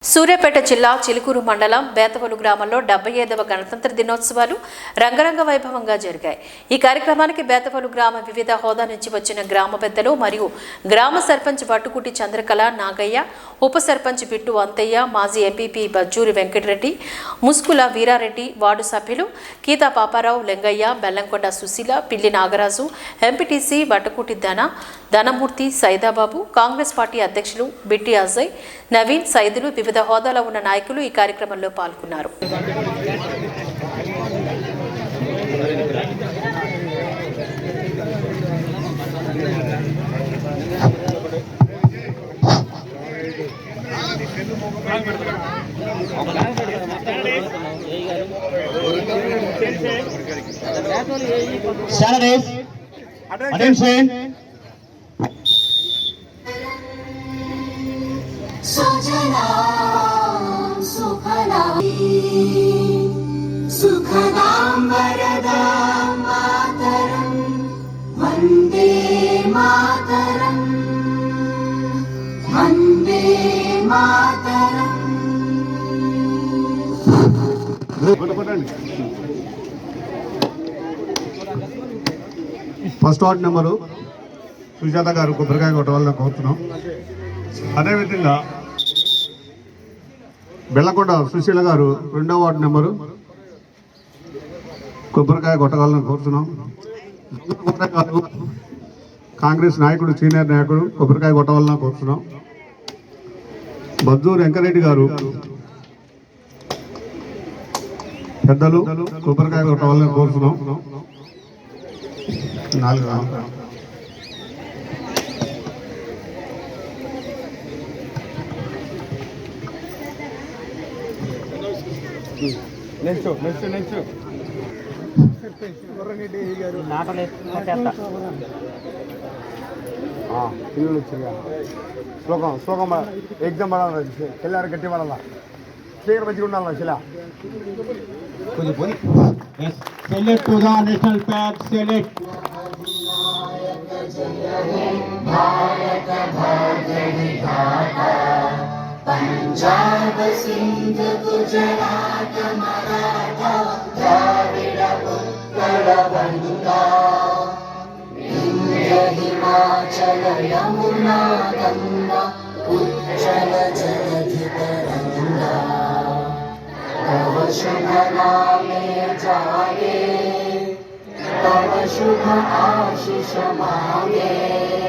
సూర్యాపేట జిల్లా చిలుకూరు మండలం బేతవలు గ్రామంలో 75వ గణతంత్ర దినోత్సవాలు రంగరంగ వైభవంగా జరిగాయి. ఈ కార్యక్రమానికి బేతవలు గ్రామ వివిధ హోదా నుంచి వచ్చిన గ్రామ పెద్దలు మరియు గ్రామ సర్పంచ్ బట్టుకుటి చంద్రకళ నాగయ్య, ఉప సర్పంచ్ బిట్టు అంతయ్య, మాజీ ఎంపీపీ బజ్జూరి వెంకటరెడ్డి, ముస్కుల వీరారెడ్డి, వార్డు సభ్యులు కీతా పాపారావు, లెంగయ్య, బెల్లంకొండ సుశీల, పిల్లి నాగరాజు, ఎంపీటీసీ బట్టుకుటి ధనమూర్తి, సైదాబాబు, కాంగ్రెస్ పార్టీ అధ్యక్షులు బిట్టి అజయ్, నవీన్, సైదులు వివిధ హోదాలో ఉన్న నాయకులు ఈ కార్యక్రమంలో పాల్గొన్నారు. सुखदां वरदां मातरं वन्दे मातरं वन्दे मातरं. ఫస్ట్ వార్డు నెంబరు సుజాత గారు కొబ్బరికాయ కొట్టవాలని కోరుతున్నాం. అదేవిధంగా బెల్లకొండ సుశీల గారు 2వ వార్డు నెంబరు కొబ్బరికాయ కొట్టవాలని కోరుతున్నాం. కాంగ్రెస్ నాయకుడు, సీనియర్ నాయకుడు కొబ్బరికాయ కొట్టవాలని కోరుతున్నాం. బజ్జూరి వెంకరెడ్డి గారు పెద్దలు కొబ్బరికాయ కొట్టవాలని కోరుతున్నాం. 4 నెక్స్ట్ పిల్లలు వచ్చిందిగా శ్లోకం ఎగ్జామ్ పడాలి, చెల్లారు గట్టి పడాలా, స్పీకర్ మంచిగా ఉండాలి. శిలా కొంచెం పోయి select to the national flag select. Punjab Sindh Gujarat Maratha Dravida Utkala Ganga Vindhya Himachala Yamuna Ganga उच्चल जलधि तरंगा तव शुभ नामे जागे तव शुभ आशीष मांगे.